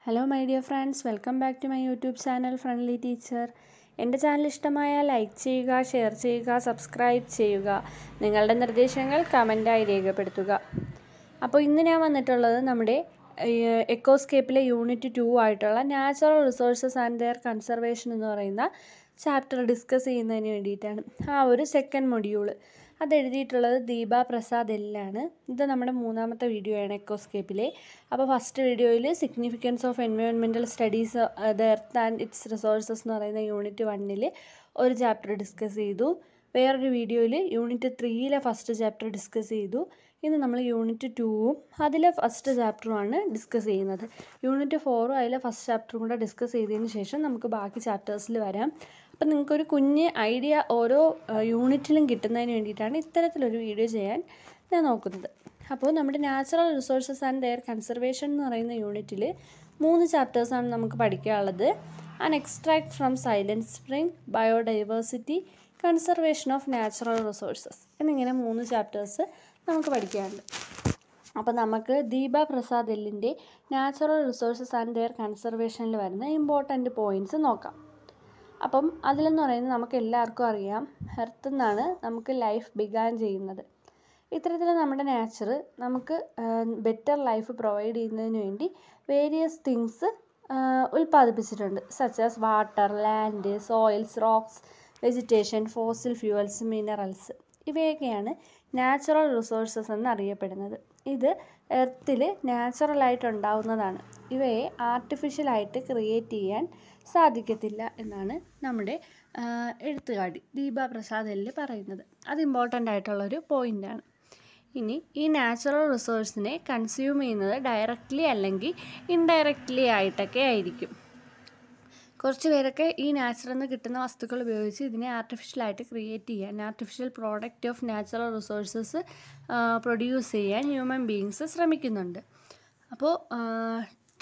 Hello my dear friends, welcome back to my YouTube channel Friendly Teacher. എൻ്റെ channel ഇഷ്ടമായാൽ like ചെയ്യുക, share ചെയ്യുക, subscribe ചെയ്യുക. നിങ്ങളുടെ നിർദ്ദേശങ്ങൾ കമൻറ്റായി രേഖപ്പെടുത്തുക. അപ്പോൾ ഇന്ന് ഞാൻ വന്നിട്ടുള്ളത് നമ്മുടെ എക്കോസ്കേപ്പിലെ യൂണിറ്റ് 2 ആയിട്ടുള്ള natural resources and their conservation എന്ന് പറയുന്ന ചാപ്റ്റർ ഡിസ്കസ് ചെയ്യുന്നതിന് വേണ്ടിയിട്ടാണ്. ആ ഒരു സെക്കൻഡ് മൊഡ്യൂൾ അതെഴുതിയിട്ടുള്ളത് ദീപ പ്രസാദ് എല്ലാണ്. ഇത് നമ്മുടെ മൂന്നാമത്തെ വീഡിയോ ആണ് എക്കോസ്കേപ്പിലെ. അപ്പോൾ ഫസ്റ്റ് വീഡിയോയിൽ significance of environmental studies the earth and it's resources എന്ന് പറയുന്ന യൂണിറ്റ് 1 ഒരു ചാപ്റ്റർ ഡിസ്കസ് ചെയ്തു. വേറൊരു വീഡിയോയിൽ യൂണിറ്റ് 3 ഫസ്റ്റ് ചാപ്റ്റർ ഡിസ്കസ് ചെയ്തു. ഇന്ന് നമ്മൾ യൂണിറ്റ് 2 അതിലെ ഫസ്റ്റ് ചാപ്റ്ററുമാണ് ഡിസ്കസ് ചെയ്യുന്നത്. യൂണിറ്റ് 4 അതിലെ ഫസ്റ്റ് ചാപ്റ്ററും കൂടെ ഡിസ്കസ് ചെയ്തതിന് ശേഷം നമുക്ക് ബാക്കി ചാപ്റ്റേഴ്സിൽ വരാം. അപ്പം നിങ്ങൾക്കൊരു കുഞ്ഞ് ഐഡിയ ഓരോ യൂണിറ്റിലും കിട്ടുന്നതിന് വേണ്ടിയിട്ടാണ് ഇത്തരത്തിലൊരു വീഡിയോ ചെയ്യാൻ ഞാൻ നോക്കുന്നത്. അപ്പോൾ നമ്മുടെ natural resources and their conservation എന്ന് പറയുന്ന യൂണിറ്റിൽ 3 ചാപ്റ്റേഴ്സാണ് നമുക്ക് പഠിക്കാനുള്ളത്. An extract from silent spring, biodiversity, conservation of natural resources എന്നിങ്ങനെ 3 ചാപ്റ്റേഴ്സ് നമുക്ക് പഠിക്കാനുണ്ട്. അപ്പോൾ നമുക്ക് ദീപ പ്രസാദ് എല്ലിൻ്റെ നാച്ചുറൽ റിസോഴ്സസ് ആൻഡ് ദെയർ കൺസർവേഷനിൽ വരുന്ന ഇമ്പോർട്ടൻറ്റ് പോയിൻറ്റ്സ് നോക്കാം. അപ്പം അതിലെന്ന് പറയുന്നത് നമുക്ക് എല്ലാവർക്കും അറിയാം, എർത്ത് നിന്നാണ് നമുക്ക് ലൈഫ് ബിഗാൻ ചെയ്യുന്നത്. ഇത്തരത്തിൽ നമ്മുടെ നാച്ചർ നമുക്ക് ബെറ്റർ ലൈഫ് പ്രൊവൈഡ് ചെയ്യുന്നതിന് വേണ്ടി വേരിയസ് തിങ്സ് ഉൽപ്പാദിപ്പിച്ചിട്ടുണ്ട്. Such as water, land, soils, rocks, vegetation, fossil fuels, minerals. ഇവയൊക്കെയാണ് നാച്ചുറൽ റിസോഴ്സസ് എന്നറിയപ്പെടുന്നത്. ഇത് എർത്തിൽ നാച്ചുറലായിട്ട് ഉണ്ടാവുന്നതാണ്. ഇവയെ ആർട്ടിഫിഷ്യലായിട്ട് ക്രിയേറ്റ് ചെയ്യാൻ സാധിക്കത്തില്ല എന്നാണ് നമ്മുടെ എഴുത്തുകാരി ദീപ പ്രസാദ് എല്ല് പറയുന്നത്. അത് ഇമ്പോർട്ടൻ്റ് ആയിട്ടുള്ളൊരു പോയിൻ്റാണ്. ഇനി ഈ നാച്ചുറൽ റിസോഴ്സിനെ കൺസ്യൂം ചെയ്യുന്നത് ഡയറക്റ്റ്ലി അല്ലെങ്കിൽ ഇൻഡയറക്റ്റ്ലി ആയിട്ടൊക്കെ ആയിരിക്കും. കുറച്ച് പേരൊക്കെ ഈ നാച്ചുറൽ നിന്ന് കിട്ടുന്ന വസ്തുക്കൾ ഉപയോഗിച്ച് ഇതിനെ ആർട്ടിഫിഷ്യലായിട്ട് ക്രിയേറ്റ് ചെയ്യാൻ, artificial product of natural resources produce ചെയ്യാൻ ഹ്യൂമൻ ബീയിങ്സ് ശ്രമിക്കുന്നുണ്ട്. അപ്പോൾ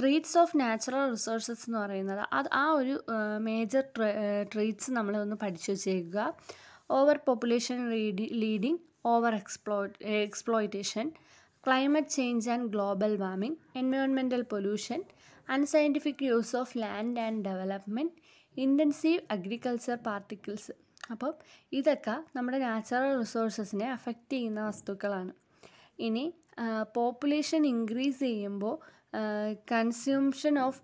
ട്രീറ്റ്സ് ഓഫ് നാച്ചുറൽ റിസോഴ്സസ് എന്ന് പറയുന്നത് ആ ഒരു മേജർ ട്രീറ്റ്സ് നമ്മളൊന്ന് പഠിച്ചു വച്ചേക്കുക. Over population leading over exploitation, climate change and global warming, environmental pollution, unscientific use of land and development, intensive agriculture particles. അപ്പം ഇതൊക്കെ നമ്മുടെ നാച്ചുറൽ റിസോഴ്സസിനെ അഫക്റ്റ് ചെയ്യുന്ന വസ്തുക്കളാണ്. ഇനി പോപ്പുലേഷൻ ഇൻക്രീസ് ചെയ്യുമ്പോൾ കൺസ്യൂംഷൻ ഓഫ്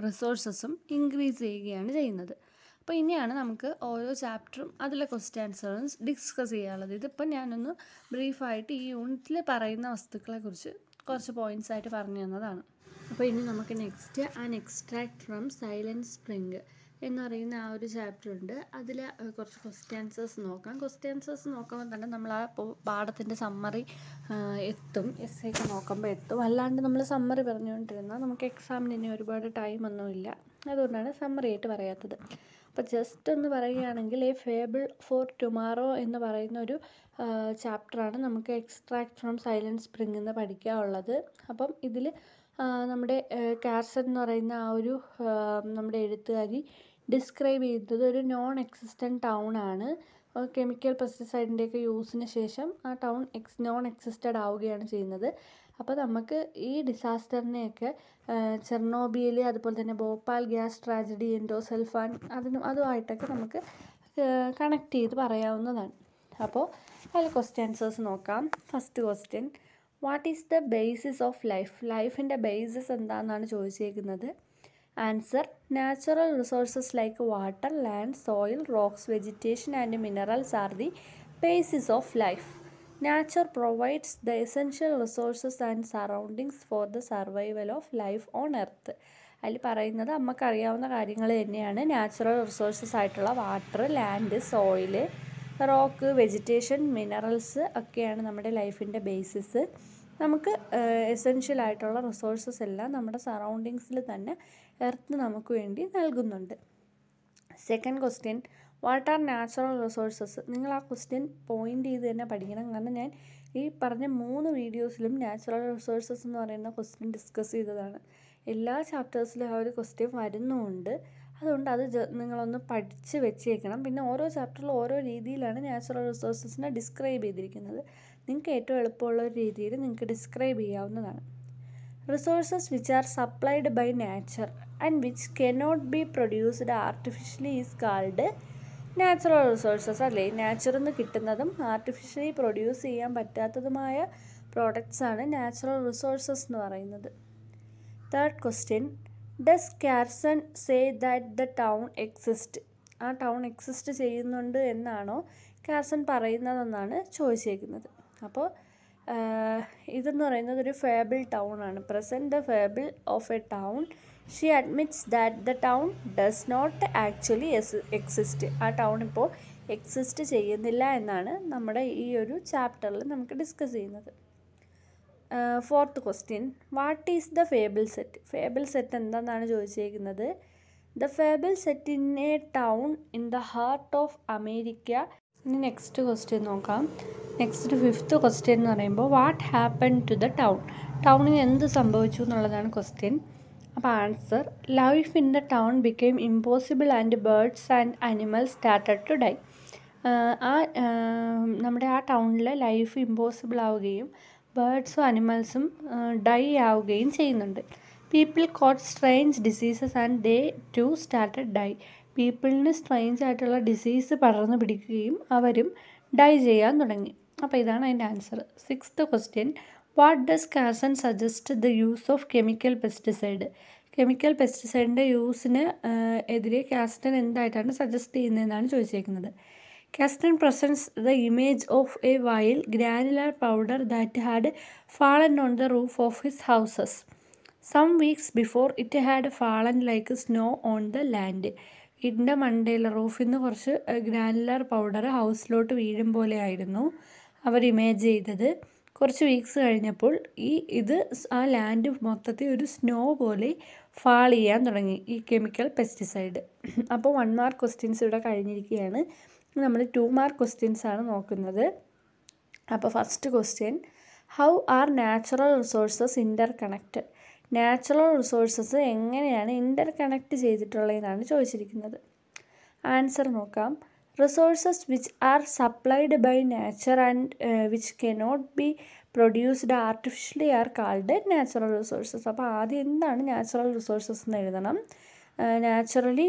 റിസോഴ്സസും ഇൻക്രീസ് ചെയ്യുകയാണ് ചെയ്യുന്നത്. അപ്പോൾ ഇനിയാണ് നമുക്ക് ഓരോ ചാപ്റ്ററും അതിലെ ക്വസ്റ്റ്യൻ ആൻസറും ഡിസ്കസ് ചെയ്യാനുള്ളത്. ഇതിപ്പോൾ ഞാനൊന്ന് ബ്രീഫായിട്ട് ഈ യൂണിറ്റിൽ പറയുന്ന വസ്തുക്കളെക്കുറിച്ച് കുറച്ച് പോയിൻറ്റ്സ് ആയിട്ട് പറഞ്ഞു തന്നതാണ്. അപ്പോൾ ഇനി നമുക്ക് next an extract from silent spring എന്ന് പറയുന്ന ആ ഒരു ചാപ്റ്റർ ഉണ്ട്. അതിൽ കുറച്ച് ക്വസ്റ്റ്യൻ ആൻസേഴ്സ് നോക്കാം. ക്വസ്റ്റ്യൻ ആൻസേഴ്സ് നോക്കുമ്പോൾ തന്നെ നമ്മൾ ആ പാഠത്തിൻ്റെ സമ്മറി എത്തും. എസ് ഒക്കെ നോക്കുമ്പോൾ എത്തും. അല്ലാണ്ട് നമ്മൾ സമ്മറി പറഞ്ഞുകൊണ്ടിരുന്നാൽ നമുക്ക് എക്സാമിന് ഇനി ഒരുപാട് ടൈമൊന്നുമില്ല. അതുകൊണ്ടാണ് സമ്മറി ആയിട്ട് പറയാത്തത്. അപ്പോൾ ജസ്റ്റ് ഒന്ന് പറയുകയാണെങ്കിൽ എ ഫേബിൾ ഫോർ ടുമാറോ എന്ന് പറയുന്ന ഒരു ചാപ്റ്ററാണ് നമുക്ക് എക്സ്ട്രാക്ട് ഫ്രം സൈലന്റ് സ്പ്രിംഗ് എന്ന് പഠിക്കാനുള്ളത്. അപ്പം ഇതിൽ നമ്മുടെ കാർസൺ എന്ന് പറയുന്ന ആ ഒരു നമ്മുടെ എഴുത്തുകാരി ഡിസ്ക്രൈബ് ചെയ്തത് ഒരു നോൺ എക്സിസ്റ്റൻറ്റ് ടൗൺ ആണ്. കെമിക്കൽ പെസ്റ്റിസൈഡിൻ്റെയൊക്കെ യൂസിന് ശേഷം ആ ടൗൺ നോൺ എക്സിസ്റ്റഡ് ആവുകയാണ് ചെയ്യുന്നത്. അപ്പോൾ നമുക്ക് ഈ ഡിസാസ്റ്ററിനെയൊക്കെ ചെർണോബിൽ, അതുപോലെ തന്നെ ഭോപ്പാൽ ഗ്യാസ് ട്രാജഡി, എൻഡോസൾഫാൻ അതുമായിട്ടൊക്കെ നമുക്ക് കണക്ട് ചെയ്ത് പറയാവുന്നതാണ്. അപ്പോൾ അതിൽ ക്വസ്റ്റ്യൻ ആൻസേഴ്സ് നോക്കാം. First question, what is the basis of life? ലൈഫിൻ്റെ ബേസിസ് എന്താണെന്നാണ് ചോദിച്ചേക്കുന്നത്. Answer, natural resources like water, land, soil, rocks, vegetation and minerals are the basis of life. Nature provides the essential resources and surroundings for the survival of life on earth. അതിൽ പറയുന്നത് നമുക്കറിയാവുന്ന കാര്യങ്ങൾ തന്നെയാണ്. Natural resources ആയിട്ടുള്ള water, land, soil, rock, vegetation, minerals ഒക്കെയാണ് നമ്മുടെ ലൈഫിൻ്റെ basis. നമുക്ക് എസെൻഷ്യൽ ആയിട്ടുള്ള റിസോഴ്സസ് എല്ലാം നമ്മുടെ സറൗണ്ടിങ്സിൽ തന്നെ എർത്ത് നമുക്ക് വേണ്ടി നൽകുന്നുണ്ട്. Second question, what R natural resources? നിങ്ങൾ ആ ക്വസ്റ്റ്യൻ പോയിൻ്റ് ചെയ്ത് തന്നെ പഠിക്കണം. കാരണം ഞാൻ ഈ പറഞ്ഞ 3 വീഡിയോസിലും നാച്ചുറൽ റിസോഴ്സസ് എന്ന് പറയുന്ന ക്വസ്റ്റ്യൻ ഡിസ്കസ് ചെയ്തതാണ്. എല്ലാ ചാപ്റ്റേഴ്സിലും ആ ഒരു ക്വസ്റ്റ്യൻ വരുന്നുമുണ്ട്. അതുകൊണ്ട് അത് നിങ്ങളൊന്ന് പഠിച്ച് വെച്ചേക്കണം. പിന്നെ ഓരോ ചാപ്റ്ററിലും ഓരോ രീതിയിലാണ് നാച്ചുറൽ റിസോഴ്സസിനെ ഡിസ്ക്രൈബ് ചെയ്തിരിക്കുന്നത്. നിങ്ങൾക്ക് ഏറ്റവും എളുപ്പമുള്ള ഒരു രീതിയിൽ നിങ്ങൾക്ക് ഡിസ്ക്രൈബ് ചെയ്യാവുന്നതാണ്. Resources which are supplied by nature and which cannot be produced artificially is called natural resources. അല്ലേ, നാച്ചുറിൽ നിന്ന് കിട്ടുന്നതും ആർട്ടിഫിഷ്യലി പ്രൊഡ്യൂസ് ചെയ്യാൻ പറ്റാത്തതുമായ പ്രോഡക്റ്റ്സ് ആണ് നാച്ചുറൽ റിസോഴ്സസ് എന്ന് പറയുന്നത്. Third question, does Carson say that the town exist? ആ ടൗൺ എക്സിസ്റ്റ് ചെയ്യുന്നുണ്ട് എന്നാണോ കാർസൺ പറയുന്നതെന്നാണ് ചോദിച്ചേക്കുന്നത്. അപ്പോൾ ഇതെന്ന് പറയുന്നത് ഒരു ഫേബിൾ ടൗൺ ആണ്. Present the fable of a town, she admits that the town does not actually exist. ആ ടൗൺ ഇപ്പോൾ എക്സിസ്റ്റ് ചെയ്യുന്നില്ല എന്നാണ് നമ്മുടെ ഈ ഒരു ചാപ്റ്ററിൽ നമുക്ക് ഡിസ്കസ് ചെയ്യുന്നത്. Fourth question, what is the fable set? Fable set എന്താണെന്നാണ് ചോദിച്ചേക്കുന്നത്. The fable set in a town in the heart of America. ഇനി നെക്സ്റ്റ് ക്വസ്റ്റ്യൻ നോക്കാം. നെക്സ്റ്റ് ഫിഫ്ത്ത് ക്വസ്റ്റ്യൻ എന്ന് പറയുമ്പോൾ what happen to the town? ടൗണിന് എന്ത് സംഭവിച്ചു എന്നുള്ളതാണ് ക്വസ്റ്റ്യൻ. അപ്പോൾ answer, life in the town became impossible and birds and animals started to die. നമ്മുടെ ആ ടൗണിലെ ലൈഫ് ഇമ്പോസിബിൾ ആവുകയും ബേർഡ്സും അനിമൽസും ഡൈ ആവുകയും ചെയ്യുന്നുണ്ട്. People caught strange diseases and they too started die. പീപ്പിളിന് സ്ട്രേഞ്ച് ആയിട്ടുള്ള ഡിസീസ് പടർന്നു പിടിക്കുകയും അവരും ഡൈ ചെയ്യാൻ തുടങ്ങി. അപ്പോൾ ഇതാണ് അതിൻ്റെ answer. Sixth question, what does Carson suggest the use of chemical pesticide? Chemical പെസ്റ്റിസൈഡിൻ്റെ യൂസിന് എതിരെ കാർസൺ എന്തായിട്ടാണ് സജസ്റ്റ് ചെയ്യുന്നതെന്നാണ് ചോദിച്ചേക്കുന്നത്. Carson presents the image of a white granular powder that had fallen on the roof of his houses. Some weeks before it had fallen like snow on the land. ഇതിൻ്റെ മണ്ടയിൽ റൂഫിൽ നിന്ന് കുറച്ച് granular powder ഹൗസിലോട്ട് വീഴും പോലെ ആയിരുന്നു അവർ image ചെയ്തത്. കുറച്ച് weeks കഴിഞ്ഞപ്പോൾ ഇത് ആ ലാൻഡ് മൊത്തത്തിൽ ഒരു സ്നോ പോലെ ഫാൾ ചെയ്യാൻ തുടങ്ങി, ഈ കെമിക്കൽ പെസ്റ്റിസൈഡ്. അപ്പോൾ 1 മാർക്ക് ക്വസ്റ്റ്യൻസ് ഇവിടെ കഴിഞ്ഞിരിക്കുകയാണ്. നമ്മൾ 2 മാർക്ക് ക്വസ്റ്റ്യൻസ് ആണ് നോക്കുന്നത്. അപ്പോൾ first question, how are natural resources interconnected? Natural resources എങ്ങനെയാണ് ഇൻ്റർ കണക്റ്റ് ചെയ്തിട്ടുള്ളതെന്നാണ് ചോദിച്ചിരിക്കുന്നത്. ആൻസർ നോക്കാം. Resources which are supplied by nature and which cannot be produced artificially are called natural resources. അപ്പോൾ ആദ്യം എന്താണ് നാച്ചുറൽ റിസോഴ്സസ് എന്ന് എഴുതണം. Naturally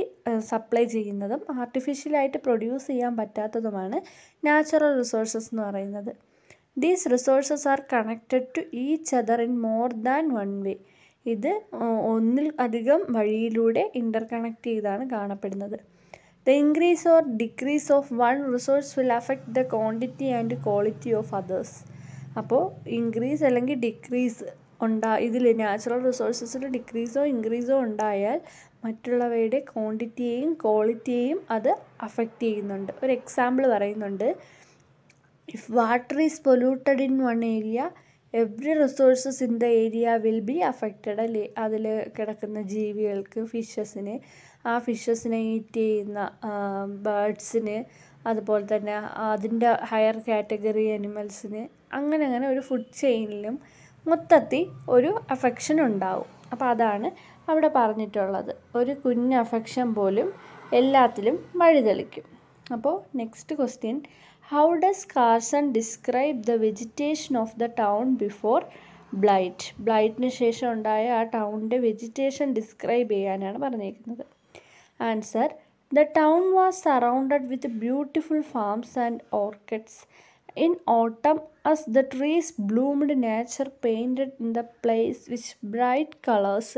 supply ചെയ്യുന്നതും ആർട്ടിഫിഷ്യലായിട്ട് പ്രൊഡ്യൂസ് ചെയ്യാൻ പറ്റാത്തതുമാണ് നാച്ചുറൽ റിസോഴ്സസ് എന്ന് പറയുന്നത്. These resources are connected to each other in more than one way. ഇത് ഒന്നിൽ അധികം വഴിയിലൂടെ ഇൻ്റർ കണക്റ്റ് ചെയ്താണ് കാണപ്പെടുന്നത്. The increase or decrease of one resource will affect the quantity and quality of others. അപ്പോൾ ഇൻക്രീസ് അല്ലെങ്കിൽ ഡിക്രീസ് ഇതിൽ നാച്ചുറൽ റിസോഴ്സസിൽ ഡിക്രീസോ ഇൻക്രീസോ ഉണ്ടായാൽ മറ്റുള്ളവയുടെ ക്വാണ്ടിറ്റിയെയും ക്വാളിറ്റിയെയും അത് അഫക്റ്റ് ചെയ്യുന്നുണ്ട്. ഒരു എക്സാമ്പിൾ പറയുന്നുണ്ട്. If water is polluted in one area, every resources in the area will be affected. അല്ലേ, അതിൽ കിടക്കുന്ന ജീവികൾക്ക്, ഫിഷസിന്, ആ ഫിഷസിനെ ഈറ്റ് ചെയ്യുന്ന ബേർഡ്സിന്, അതുപോലെ തന്നെ അതിൻ്റെ ഹയർ കാറ്റഗറി അനിമൽസിന്, അങ്ങനെ ഒരു ഫുഡ് ചെയിനിലും മൊത്തത്തിൽ ഒരു അഫെക്ഷൻ ഉണ്ടാവും. അപ്പോൾ അതാണ് അവിടെ പറഞ്ഞിട്ടുള്ളത്. ഒരു കുഞ്ഞ് അഫെക്ഷൻ പോലും എല്ലാത്തിലും വഴിതെളിക്കും. അപ്പോൾ next question, how does Carson describe the vegetation of the town before blight? ബ്ലൈറ്റിന് ശേഷം ഉണ്ടായ ആ ടൗണിൻ്റെ വെജിറ്റേഷൻ ഡിസ്ക്രൈബ് ചെയ്യാനാണ് പറഞ്ഞേക്കുന്നത്. Answer, the town was surrounded with beautiful farms and orchids. In autumn as the trees bloomed, nature painted in the place with bright colors.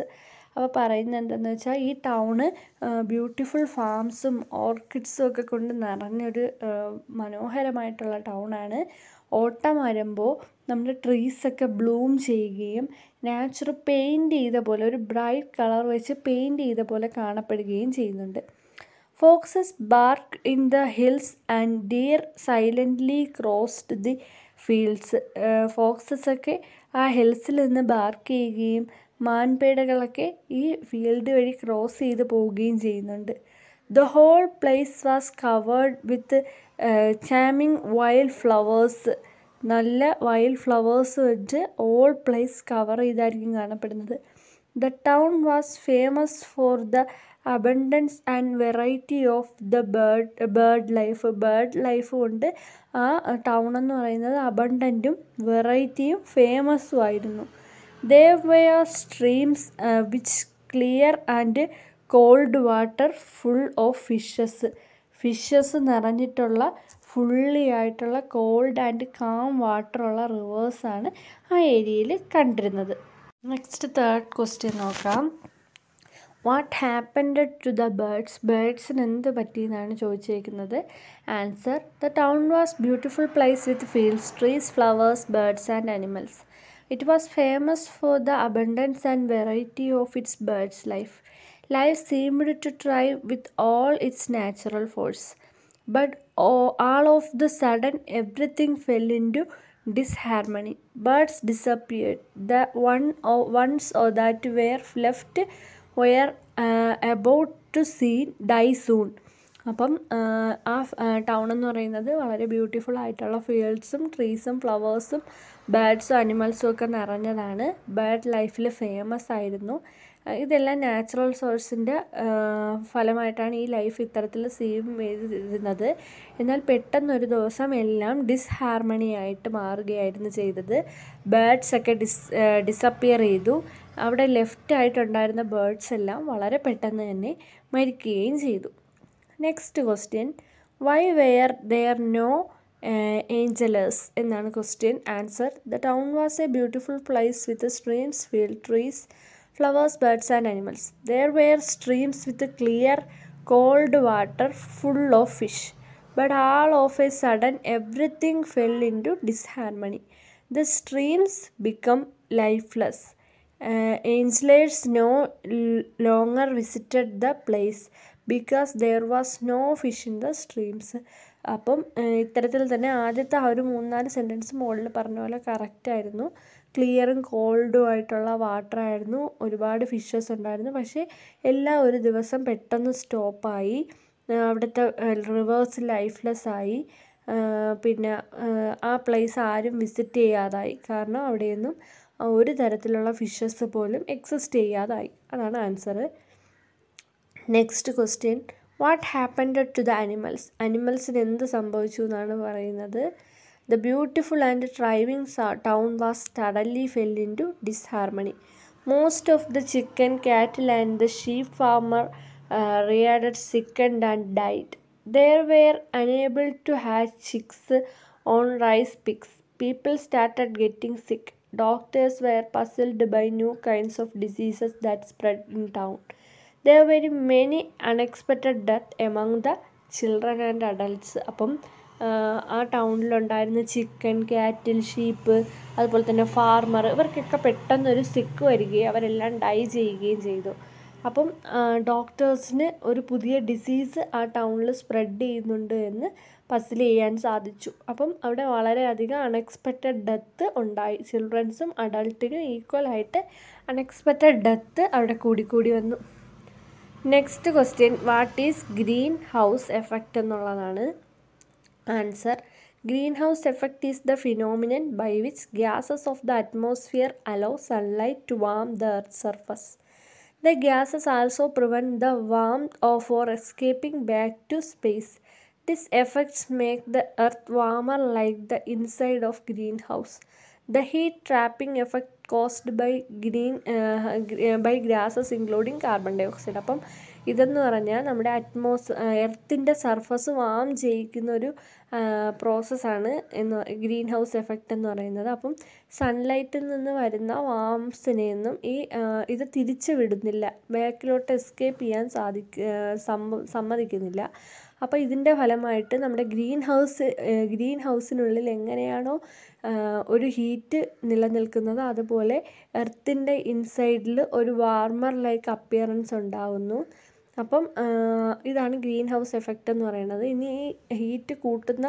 അപ്പോൾ പറയുന്നത് എന്താണെന്ന് വെച്ചാൽ ഈ ടൗണ് ബ്യൂട്ടിഫുൾ ഫാംസും ഓർക്കിഡ്സും ഒക്കെ കൊണ്ട് നിറഞ്ഞൊരു മനോഹരമായിട്ടുള്ള ടൗണാണ്. ഓട്ടം വരുമ്പോൾ നമ്മുടെ ട്രീസൊക്കെ ബ്ലൂം ചെയ്യുകയും നാച്ചർ പെയിൻറ്റ് ചെയ്ത പോലെ, ഒരു ബ്രൈറ്റ് കളർ വെച്ച് പെയിൻറ്റ് ചെയ്ത പോലെ കാണപ്പെടുകയും ചെയ്യുന്നുണ്ട്. Foxes barked in the hills and deer silently crossed the fields. Foxes ഒക്കെ ആ ഹിൽസിൽ നിന്ന് ബാർക്ക് ചെയ്യുകയും മാൻപേടകളൊക്കെ ഈ ഫീൽഡ് വഴി ക്രോസ് ചെയ്ത് പോവുകയും ചെയ്യുന്നുണ്ട്. The whole place was covered with charming wild flowers. നല്ല വൈൽഡ് ഫ്ലവേഴ്സ് വെച്ച് ഓൾ പ്ലേസ് കവർ ചെയ്തായിരിക്കും കാണപ്പെടുന്നത്. The town was famous for the abundance and variety of the bird life. Bird life കൊണ്ട് ആ ടൗൺ എന്ന് പറയുന്നത് അബണ്ടൻറ്റും വെറൈറ്റിയും ഫേമസും ആയിരുന്നു. There were streams which clear and cold water full of fishes. Fishes നിറഞ്ഞിട്ടുള്ള fully ആയിട്ടുള്ള cold and calm വാട്ടറുള്ള റിവേഴ്സാണ് ആ ഏരിയയിൽ കണ്ടിരുന്നത്. നെക്സ്റ്റ് തേർഡ് ക്വസ്റ്റ്യൻ നോക്കാം. What happened to the birds? ബേർഡ്സിന് എന്ത് പറ്റിയെന്നാണ് ചോദിച്ചേക്കുന്നത്. Answer: the town was beautiful place with fields, trees, flowers, birds and animals. It was famous for the abundance and variety of its birds life. Life seemed to thrive with all its natural force. But all of the sudden everything fell into disharmony. Birds disappeared. The ones that were left were about to see die soon. അപ്പം ആ town എന്ന് പറയുന്നത് വളരെ beautiful ആയിട്ടുള്ള ഫീൽഡ്സും ട്രീസും ഫ്ലവേഴ്സും ബേർഡ്സും അനിമൽസും ഒക്കെ നിറഞ്ഞതാണ്. Bird ലൈഫിൽ famous ആയിരുന്നു. ഇതെല്ലാം നാച്ചുറൽ സോഴ്സിൻ്റെ ഫലമായിട്ടാണ് ഈ ലൈഫ് ഇത്തരത്തിൽ സീവ് ചെയ്തിരുന്നത്. എന്നാൽ പെട്ടെന്നൊരു ദിവസം എല്ലാം ഡിസ്ഹാർമണി ആയിട്ട് മാറുകയായിരുന്നു ചെയ്തത്. ബേർഡ്സൊക്കെ ഡിസപ്പിയർ ചെയ്തു. അവിടെ ലെഫ്റ്റ് ആയിട്ടുണ്ടായിരുന്ന ബേർഡ്സ് എല്ലാം വളരെ പെട്ടെന്ന് തന്നെ മരിക്കുകയും ചെയ്തു. Next question. Why were there no anglers എന്നാണ് question. Answer: the town was a beautiful place with streams, field, trees, flowers, birds and animals. There were streams with clear, cold water full of fish. But all of a sudden everything fell into disharmony. The streams became lifeless. Anglers no longer visited the place because there was no fish in the streams. അപ്പം ഇത്തരത്തിൽ തന്നെ ആദ്യത്തെ ആ ഒരു 3-4 sentence മുകളിൽ പറഞ്ഞ പോലെ കറക്റ്റായിരുന്നു. ക്ലിയറും കോൾഡും ആയിട്ടുള്ള വാട്ടർ ആയിരുന്നു, ഒരുപാട് ഫിഷസ് ഉണ്ടായിരുന്നു. പക്ഷേ എല്ലാം ഒരു ദിവസം പെട്ടെന്ന് സ്റ്റോപ്പായി. അവിടുത്തെ റിവേഴ്സ് ലൈഫ്ലെസ് ആയി. പിന്നെ ആ പ്ലേസ് ആരും വിസിറ്റ് ചെയ്യാതായി. കാരണം അവിടെയൊന്നും ഒരു തരത്തിലുള്ള ഫിഷസ് പോലും എക്സിസ്റ്റ് ചെയ്യാതായി. അതാണ് answer. Next question. What happened to the animals? അനിമൽസിന് എന്ത് സംഭവിച്ചു എന്നാണ് പറയുന്നത്. The beautiful and thriving town was suddenly fell into disharmony. Most of the chicken, cattle and the sheep farmer reared sickened and died. They were unable to hatch chicks on rice picks. People started getting sick. Doctors were puzzled by new kinds of diseases that spread in town. There were many unexpected deaths among the children and adults. അപ്പം ആ ടൗണിലുണ്ടായിരുന്ന chicken, കാറ്റിൽ, sheep, അതുപോലെ തന്നെ farmer, ഇവർക്കൊക്കെ പെട്ടെന്നൊരു സിക്ക് വരികയും അവരെല്ലാം ഡൈ ചെയ്യുകയും ചെയ്തു. അപ്പം ഡോക്ടേഴ്സിന് ഒരു പുതിയ ഡിസീസ് ആ ടൗണിൽ സ്പ്രെഡ് ചെയ്യുന്നുണ്ട് എന്ന് പസിൽ ചെയ്യാൻ സാധിച്ചു. അപ്പം അവിടെ വളരെയധികം അൺഎക്സ്പെക്റ്റഡ് ഡെത്ത് ഉണ്ടായി. ചിൽഡ്രൻസും അഡൾട്ടിനും ഈക്വലായിട്ട് അൺഎക്സ്പെക്റ്റഡ് ഡെത്ത് അവിടെ കൂടിക്കൂടി വന്നു. Next question. What is green house effect എന്നുള്ളതാണ്. Answer: greenhouse effect is the phenomenon by which gases of the atmosphere allow sunlight to warm the earth's surface. The gases also prevent the warmth for escaping back to space. These effects make the earth warmer like the inside of greenhouse. The heat trapping effect caused by gases including carbon dioxide. അപ്പം ഇതെന്ന് പറഞ്ഞാൽ നമ്മുടെ എർത്തിൻ്റെ surface warm ചെയ്യിക്കുന്ന ഒരു പ്രോസസ്സാണ് green house effect എന്ന് പറയുന്നത്. അപ്പം സൺലൈറ്റിൽ നിന്ന് വരുന്ന വാംസിനെയൊന്നും ഇത് തിരിച്ചു വിടുന്നില്ല, ബാക്കിലോട്ട് എസ്കേപ്പ് ചെയ്യാൻ സമ്മതിക്കുന്നില്ല. അപ്പോൾ ഇതിൻ്റെ ഫലമായിട്ട് നമ്മുടെ ഗ്രീൻ ഹൗസിനുള്ളിൽ എങ്ങനെയാണോ ഒരു ഹീറ്റ് നിലനിൽക്കുന്നത്, അതുപോലെ എർത്തിൻ്റെ ഇൻസൈഡിൽ ഒരു വാർമർ ലൈക്ക് അപ്പിയറൻസ് ഉണ്ടാകുന്നു. അപ്പം ഇതാണ് ഗ്രീൻ ഹൗസ് എഫക്റ്റ് എന്ന് പറയുന്നത്. ഇനി ഈ ഹീറ്റ് കൂട്ടുന്ന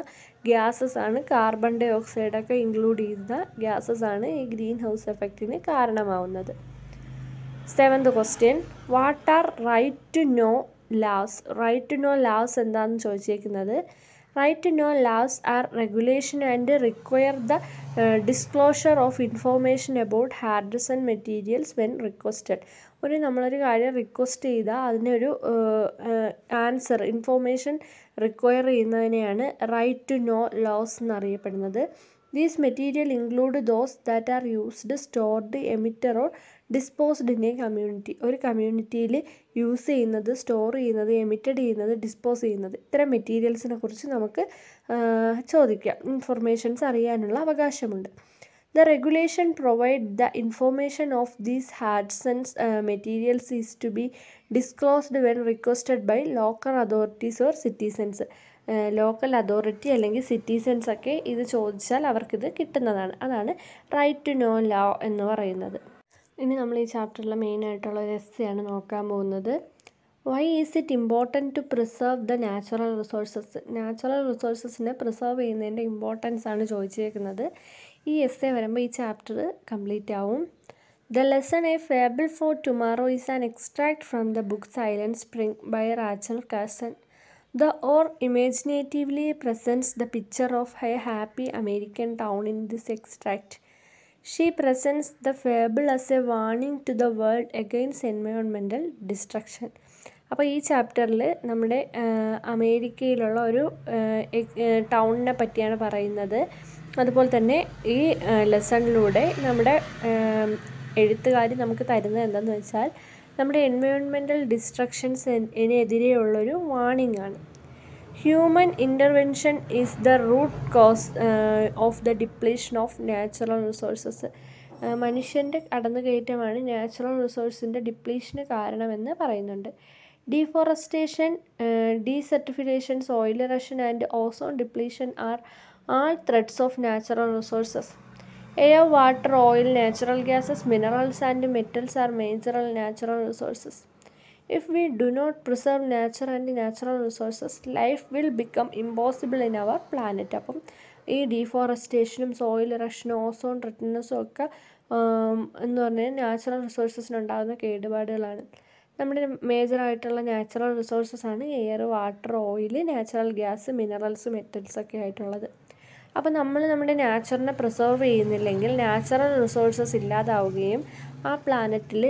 ഗ്യാസസ് ആണ്, കാർബൺ ഡൈ ഓക്സൈഡൊക്കെ ഇൻക്ലൂഡ് ചെയ്ത ഗ്യാസസ് ആണ് ഈ ഗ്രീൻ ഹൗസ് എഫക്റ്റിന് കാരണമാവുന്നത്. 7th question. What are right to know laws? Right to know laws എന്താണെന്ന് ചോദിച്ചേക്കുന്നത്. Right to know laws are regulation and require the disclosure of information about hazardous materials when requested. നമ്മളൊരു കാര്യം request ചെയ്താൽ അതിനൊരു information require ചെയ്യുന്നതിനെയാണ് right to know laws എന്നറിയപ്പെടുന്നത്. These materials include those that are used, stored, emitted or disposed in a community. ഒരു കമ്മ്യൂണിറ്റിയിൽ use ചെയ്യുന്നത്, store ചെയ്യുന്നത്, എമിറ്റഡ് ചെയ്യുന്നത്, ഡിസ്പോസ് ചെയ്യുന്നത്, ഇത്തരം മെറ്റീരിയൽസിനെ കുറിച്ച് നമുക്ക് ചോദിക്കാം. ഇൻഫർമേഷൻസ് അറിയാനുള്ള അവകാശമുണ്ട്. The regulation provides the information of these hazardous materials is to be disclosed when requested by local authorities or citizens. Local authority അല്ലെങ്കിൽ സിറ്റിസൻസ് ഒക്കെ ഇത് ചോദിച്ചാൽ അവർക്കിത് കിട്ടുന്നതാണ്. അതാണ് റൈറ്റ് ടു നോ ലോ എന്ന് പറയുന്നത്. ഇനി നമ്മൾ ഈ ചാപ്റ്ററിൽ മെയിനായിട്ടുള്ള ഒരു എസ്സെയാണ് നോക്കാൻ പോകുന്നത്. Why is it important to preserve the natural resources? Natural റിസോഴ്സസിനെ പ്രിസർവ് ചെയ്യുന്നതിൻ്റെ ഇമ്പോർട്ടൻസ് ആണ് ചോദിച്ചേക്കുന്നത്. ഈ എസ്സേ വരുമ്പോൾ ഈ ചാപ്റ്റർ കംപ്ലീറ്റ് ആവും. The lesson a fable for tomorrow is an extract from the book Silent Spring by Rachel Carson. The author imaginatively presents the picture of a happy American town in this extract. She presents the fable as a warning to the world against environmental destruction. അപ്പോൾ ഈ ചാപ്റ്ററിൽ നമ്മുടെ അമേരിക്കയിലുള്ള ഒരു ടൗണിനെ പറ്റിയാണ് പറയുന്നത്. അതുപോലെ തന്നെ ഈ ലെസണിലൂടെ നമ്മുടെ എഴുത്തുകാർ നമുക്ക് തരുന്നത് എന്താണെന്ന് വെച്ചാൽ നമ്മുടെ എൻവയോൺമെൻറ്റൽ ഡിസ്ട്രക്ഷൻസിനെതിരെയുള്ളൊരു വാണിംഗ് ആണ്. Human intervention is the root cause of the depletion of natural resources. മനുഷ്യൻ്റെ കടന്നുകയറ്റമാണ് നാച്ചുറൽ റിസോഴ്സിൻ്റെ ഡിപ്ലീഷന് കാരണമെന്ന് പറയുന്നുണ്ട്. Deforestation, desertification, soil erosion and ozone depletion are all threats of natural resources. Air, water, oil, natural gases, minerals and metals are major natural resources. If we do not preserve nature and natural resources, life will become impossible in our planet. അപ്പം ഈ ഡീഫോറസ്റ്റേഷനും soil ഇറോഷനും ozone റിട്ടേൺസും ഒക്കെ എന്ന് പറഞ്ഞാൽ natural റിസോഴ്സസിനുണ്ടാകുന്ന കേടുപാടുകളാണ്. നമ്മുടെ മേജറായിട്ടുള്ള natural റിസോഴ്സസാണ് air, water, oil, natural gas, minerals, metals ഒക്കെ ആയിട്ടുള്ളത്. അപ്പോൾ നമ്മൾ നമ്മുടെ നാച്ചറിനെ പ്രിസർവ് ചെയ്യുന്നില്ലെങ്കിൽ നാച്ചുറൽ റിസോഴ്സസ് ഇല്ലാതാവുകയും ആ പ്ലാനറ്റിൽ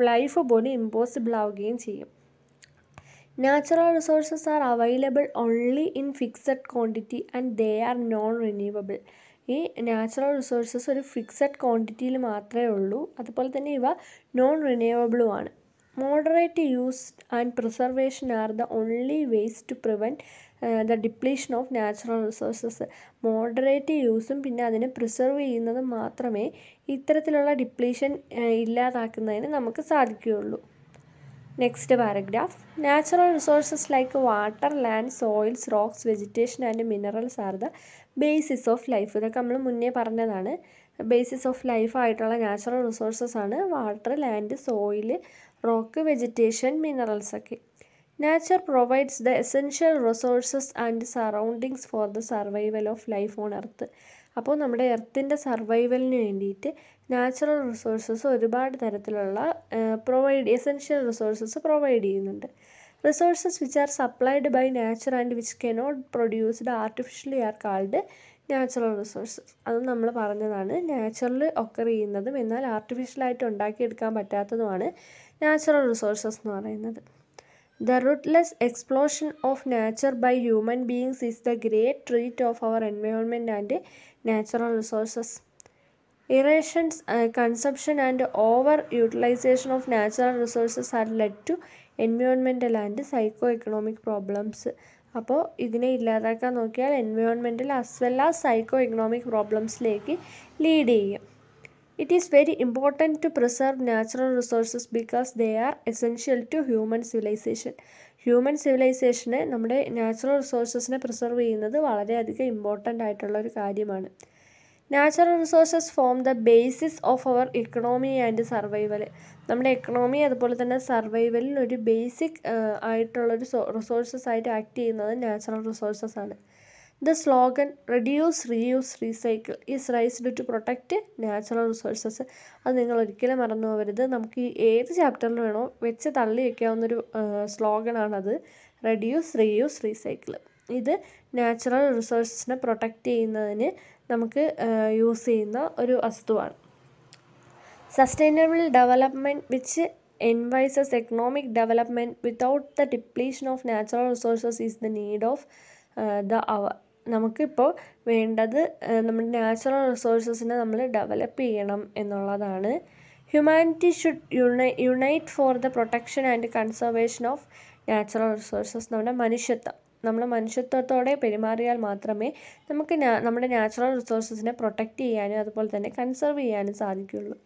ലൈഫ് പോലും ഇമ്പോസിബിൾ ആവുകയും ചെയ്യും. Natural resources are available only in fixed quantity and they are non renewable. ഈ നാച്ചുറൽ റിസോഴ്സസ് ഒരു ഫിക്സഡ് ക്വാണ്ടിറ്റിയിൽ മാത്രമേ ഉള്ളൂ. അതുപോലെ തന്നെ ഇവ നോൺ റിന്യൂവബിളുമാണ്. Moderate use and preservation are the only ways to prevent the depletion of natural resources. Moderate യൂസും പിന്നെ അതിനെ പ്രിസർവ് ചെയ്യുന്നതും മാത്രമേ ഇത്തരത്തിലുള്ള ഡിപ്ലീഷൻ ഇല്ലാതാക്കുന്നതിന് നമുക്ക് സാധിക്കുകയുള്ളൂ. Next paragraph. Natural resources like water, land, soils, rocks, vegetation and minerals are the basis of life. ഇതൊക്കെ നമ്മൾ മുന്നേ പറഞ്ഞതാണ്. ബേസിസ് ഓഫ് ലൈഫ് ആയിട്ടുള്ള നാച്ചുറൽ റിസോഴ്സസ് ആണ് water, land, soil, rock, vegetation, minerals ഒക്കെ. Nature provides the essential resources and surroundings for the survival of life on earth. അപ്പോൾ നമ്മുടെ എർത്തിൻ്റെ സർവൈവലിന് വേണ്ടിയിട്ട് നാച്ചുറൽ റിസോഴ്സസ് ഒരുപാട് തരത്തിലുള്ള എസെൻഷ്യൽ റിസോഴ്സസ് പ്രൊവൈഡ് ചെയ്യുന്നുണ്ട്. Resources which are supplied by nature and which cannot produced artificially are called natural resources. അതും നമ്മൾ പറഞ്ഞതാണ്. Natural occur ചെയ്യുന്നതും എന്നാൽ ആർട്ടിഫിഷ്യലായിട്ട് ഉണ്ടാക്കിയെടുക്കാൻ പറ്റാത്തതുമാണ് നാച്ചുറൽ റിസോഴ്സസ് എന്ന് പറയുന്നത്. The ruthless exploitation of nature by human beings is the great threat of our environment and natural resources. Irrations, consumption and over-utilization of natural resources have led to environmental and psycho-economic problems. അപ്പോൾ ഇതിനെ ഇല്ലാതാക്കാൻ നോക്കിയാൽ environmental as well as psycho economic പ്രോബ്ലംസിലേക്ക് lead ചെയ്യും. It is very important to preserve natural resources because they are essential to human civilization. Human സിവിലൈസേഷന് നമ്മുടെ natural റിസോഴ്സസിനെ preserve ചെയ്യുന്നത് വളരെയധികം ഇമ്പോർട്ടൻ്റ് ആയിട്ടുള്ള ഒരു കാര്യമാണ്. Natural resources form the basis of our economy and survival. നമ്മുടെ എക്കണോമി അതുപോലെ തന്നെ സർവൈവലിൽ ഒരു ബേസിക് ആയിട്ടുള്ളൊരു റിസോഴ്സസ് ആയിട്ട് ആക്ട് ചെയ്യുന്നത് നാച്ചുറൽ റിസോഴ്സസ് ആണ്. The slogan reduce, reuse, recycle is raised to protect natural resources. അത് നിങ്ങൾ ഒരിക്കലും മറന്നു പോകരുത്. നമുക്ക് ഏത് ചാപ്റ്ററിൽ വേണോ വെച്ച് തള്ളി വയ്ക്കാവുന്നൊരു സ്ലോഗനാണത്. Reduce, reuse, recycle. ഇത് നാച്ചുറൽ റിസോഴ്സസിനെ പ്രൊട്ടക്റ്റ് ചെയ്യുന്നതിന് നമുക്ക് യൂസ് ചെയ്യുന്ന ഒരു വസ്തുവാണ്. Sustainable development which envises economic development without the depletion of natural resources is the need of the hour. നമുക്കിപ്പോൾ വേണ്ടത് നമ്മുടെ നാച്ചുറൽ റിസോഴ്സസിനെ നമ്മൾ ഡെവലപ്പ് ചെയ്യണം എന്നുള്ളതാണ്. Humanity should unite for the protection and conservation of natural resources. നമ്മൾ മനുഷ്യത്വത്തോടെ പെരുമാറിയാൽ മാത്രമേ നമുക്ക് നമ്മുടെ നാച്ചുറൽ റിസോഴ്സസിനെ പ്രൊട്ടക്റ്റ് ചെയ്യാനും അതുപോലെ തന്നെ കൺസർവ് ചെയ്യാനും സാധിക്കുകയുള്ളൂ.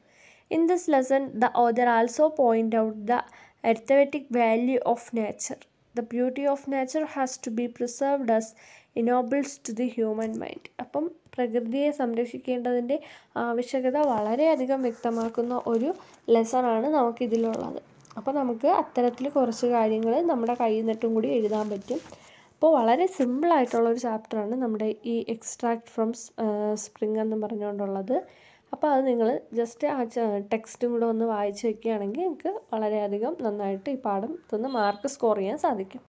In this lesson the author also point out the arithmetic value of nature. The beauty of nature has to be preserved as ennobles to the human mind. അപ്പം പ്രകൃതിയെ സംരക്ഷിക്കേണ്ടതിൻ്റെ ആവശ്യകത വളരെയധികം വ്യക്തമാക്കുന്ന ഒരു ലെസണാണ് നമുക്കിതിലുള്ളത്. അപ്പോൾ നമുക്ക് അത്തരത്തിൽ കുറച്ച് കാര്യങ്ങൾ നമ്മുടെ കയ്യിൽ നിന്നിട്ടും കൂടി എഴുതാൻ പറ്റും. അപ്പോൾ വളരെ സിമ്പിളായിട്ടുള്ളൊരു ചാപ്റ്ററാണ് നമ്മുടെ ഈ എക്സ്ട്രാക്ട് ഫ്രം സ്പ്രിംഗ് എന്ന് പറഞ്ഞുകൊണ്ടുള്ളത്. അപ്പോൾ അത് നിങ്ങൾ ജസ്റ്റ് ആ ടെക്സ്റ്റും കൂടെ ഒന്ന് വായിച്ച് വയ്ക്കുകയാണെങ്കിൽ നിങ്ങൾക്ക് വളരെയധികം നന്നായിട്ട് ഈ പാഠം മാർക്ക് സ്കോർ ചെയ്യാൻ സാധിക്കും.